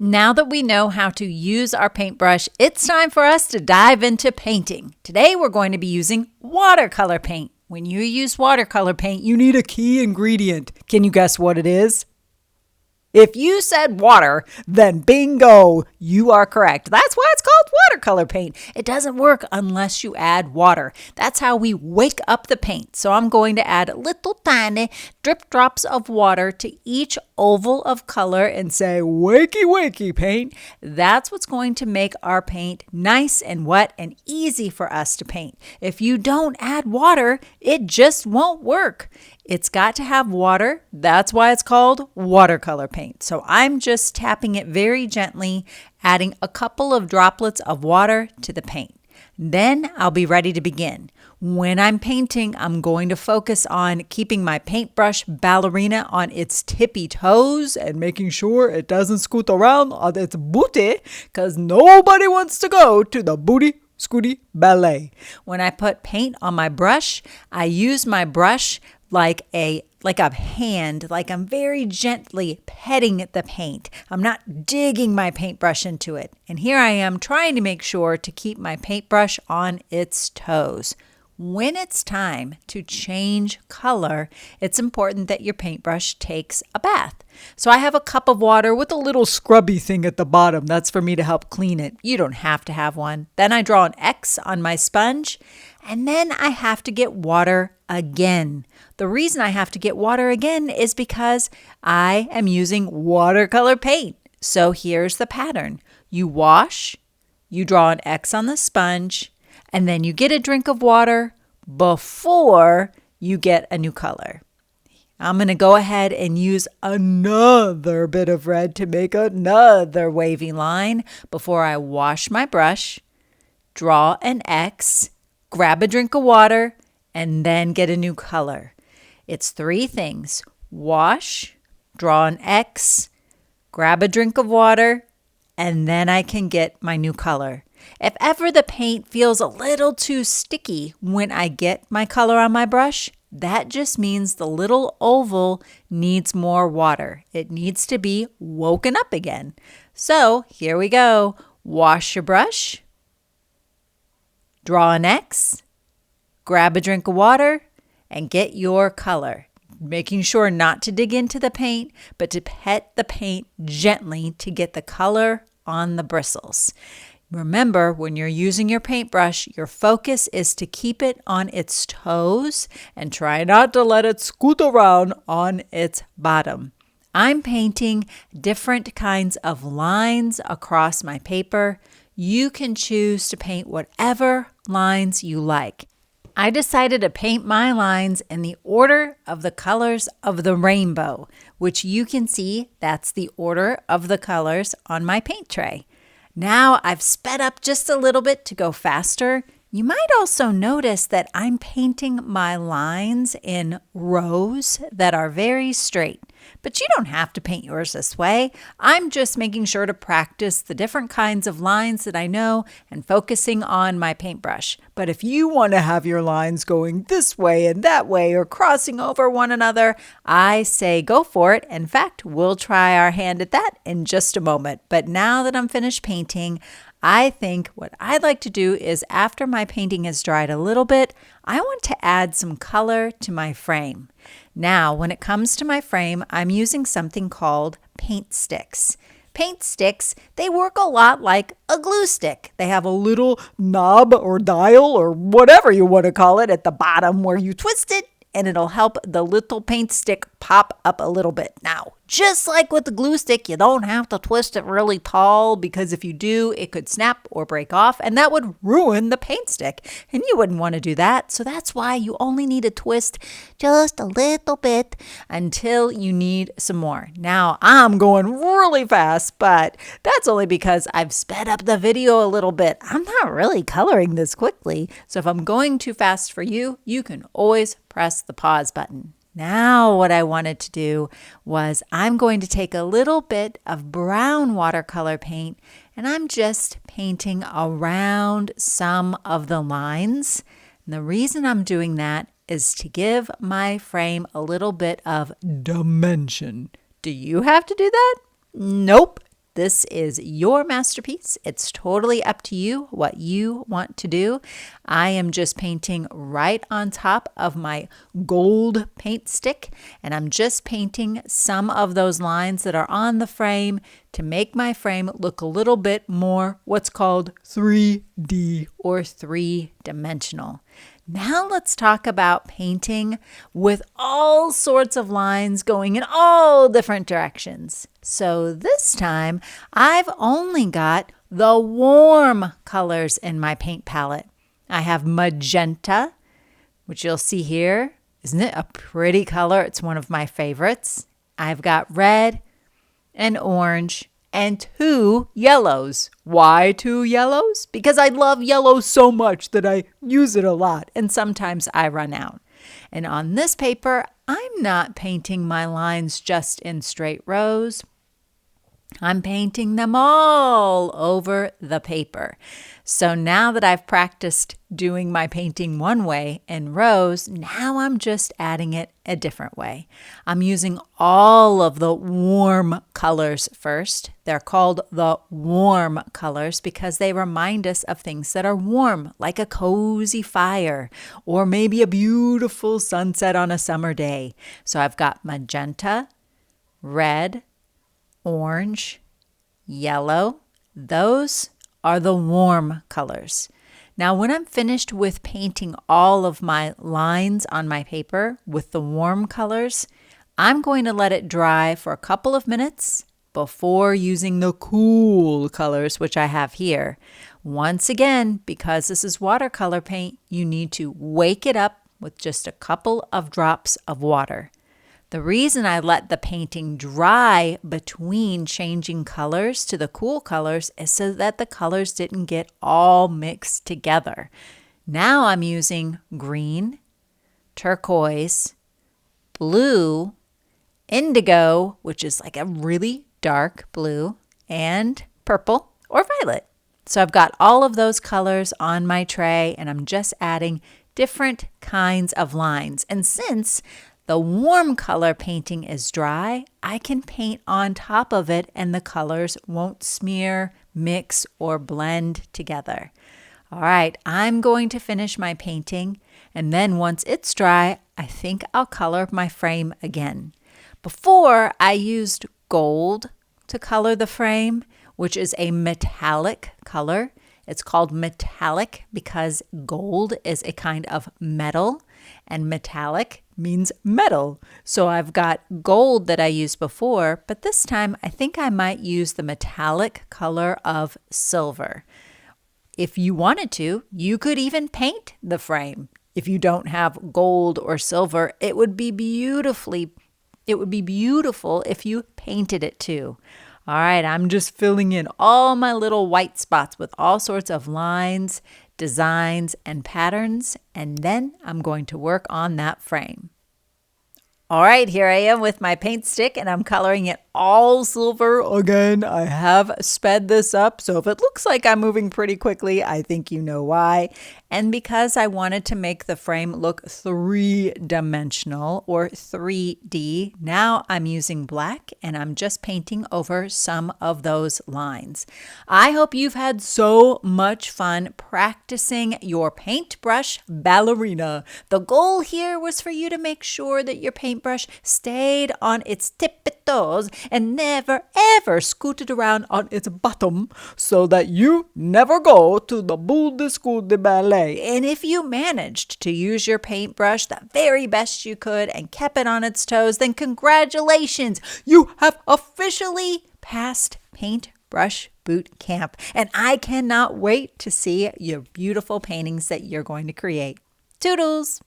Now that we know how to use our paintbrush, it's time for us to dive into painting. Today we're going to be using watercolor paint. When you use watercolor paint, you need a key ingredient. Can you guess what it is? If you said water, then bingo, you are correct. That's why it's called watercolor paint. It doesn't work unless you add water. That's how we wake up the paint. So I'm going to add little tiny drip drops of water to each oval of color and say, wakey, wakey paint. That's what's going to make our paint nice and wet and easy for us to paint. If you don't add water, it just won't work. It's got to have water. That's why it's called watercolor paint. So I'm just tapping it very gently, adding a couple of droplets of water to the paint. Then I'll be ready to begin. When I'm painting, I'm going to focus on keeping my paintbrush ballerina on its tippy toes and making sure it doesn't scoot around on its booty, because nobody wants to go to the booty scooty ballet. When I put paint on my brush, I use my brush like a hand, like I'm very gently petting the paint. I'm not digging my paintbrush into it. And here I am trying to make sure to keep my paintbrush on its toes. When it's time to change color, it's important that your paintbrush takes a bath. So I have a cup of water with a little scrubby thing at the bottom. That's for me to help clean it. You don't have to have one. Then I draw an X on my sponge, and then I have to get water again. The reason I have to get water again is because I am using watercolor paint. So here's the pattern. You wash, you draw an X on the sponge, and then you get a drink of water before you get a new color. I'm going to go ahead and use another bit of red to make another wavy line before I wash my brush, draw an X, grab a drink of water, and then get a new color. It's three things: wash, draw an X, grab a drink of water, and then I can get my new color. If ever the paint feels a little too sticky when I get my color on my brush, that just means the little oval needs more water. It needs to be woken up again. So here we go. Wash your brush, draw an X, grab a drink of water, and get your color. Making sure not to dig into the paint, but to pet the paint gently to get the color on the bristles. Remember, when you're using your paintbrush, your focus is to keep it on its toes and try not to let it scoot around on its bottom. I'm painting different kinds of lines across my paper. You can choose to paint whatever lines you like. I decided to paint my lines in the order of the colors of the rainbow, which you can see that's the order of the colors on my paint tray. Now I've sped up just a little bit to go faster. You might also notice that I'm painting my lines in rows that are very straight. But you don't have to paint yours this way. I'm just making sure to practice the different kinds of lines that I know and focusing on my paintbrush. But if you want to have your lines going this way and that way or crossing over one another, I say go for it. In fact, we'll try our hand at that in just a moment. But now that I'm finished painting, I think what I'd like to do is, after my painting has dried a little bit, I want to add some color to my frame. Now, when it comes to my frame, I'm using something called paint sticks. Paint sticks, they work a lot like a glue stick. They have a little knob or dial or whatever you want to call it at the bottom where you twist it, and it'll help the little paint stick pop up a little bit. Now, just like with the glue stick, you don't have to twist it really tall, because if you do, it could snap or break off, and that would ruin the paint stick, and you wouldn't want to do that. So that's why you only need to twist just a little bit until you need some more. Now, I'm going really fast, but that's only because I've sped up the video a little bit. I'm not really coloring this quickly, so if I'm going too fast for you, you can always press the pause button. Now what I wanted to do was I'm going to take a little bit of brown watercolor paint, and I'm just painting around some of the lines. And the reason I'm doing that is to give my frame a little bit of dimension. Do you have to do that? Nope. This is your masterpiece. It's totally up to you what you want to do. I am just painting right on top of my gold paint stick, and I'm just painting some of those lines that are on the frame to make my frame look a little bit more what's called 3D or three-dimensional. Now let's talk about painting with all sorts of lines going in all different directions. So this time I've only got the warm colors in my paint palette. I have magenta, which you'll see here. Isn't it a pretty color? It's one of my favorites. I've got red and orange and 2 yellows. Why 2 yellows? Because I love yellow so much that I use it a lot, and sometimes I run out. And on this paper, I'm not painting my lines just in straight rows. I'm painting them all over the paper. So now that I've practiced doing my painting one way in rows, now I'm just adding it a different way. I'm using all of the warm colors first. They're called the warm colors because they remind us of things that are warm, like a cozy fire or maybe a beautiful sunset on a summer day. So I've got magenta, red, orange, yellow. Those are the warm colors. Now, when I'm finished with painting all of my lines on my paper with the warm colors, I'm going to let it dry for a couple of minutes before using the cool colors, which I have here. Once again, because this is watercolor paint, you need to wake it up with just a couple of drops of water. The reason I let the painting dry between changing colors to the cool colors is so that the colors didn't get all mixed together. Now I'm using green, turquoise, blue, indigo, which is like a really dark blue, and purple or violet. So I've got all of those colors on my tray, and I'm just adding different kinds of lines. And since the warm color painting is dry, I can paint on top of it and the colors won't smear, mix, or blend together. All right, I'm going to finish my painting, and then once it's dry, I think I'll color my frame again. Before, I used gold to color the frame, which is a metallic color. It's called metallic because gold is a kind of metal, and metallic means metal. So I've got gold that I used before, but this time I think I might use the metallic color of silver. If you wanted to, you could even paint the frame. If you don't have gold or silver, it would be beautiful if you painted it too. All right, I'm just filling in all my little white spots with all sorts of lines, designs, and patterns, and then I'm going to work on that frame. All right, here I am with my paint stick, and I'm coloring it all silver. Again, I have sped this up, so if it looks like I'm moving pretty quickly, I think you know why. And because I wanted to make the frame look three-dimensional or 3D, now I'm using black, and I'm just painting over some of those lines. I hope you've had so much fun practicing your Paintbrush Ballerina. The goal here was for you to make sure that your paintbrush stayed on its tippy toes and never ever scooted around on its bottom so that you never go to the bout de school de ballet. And if you managed to use your paintbrush the very best you could and kept it on its toes, then congratulations! You have officially passed Paintbrush Boot Camp. And I cannot wait to see your beautiful paintings that you're going to create. Toodles!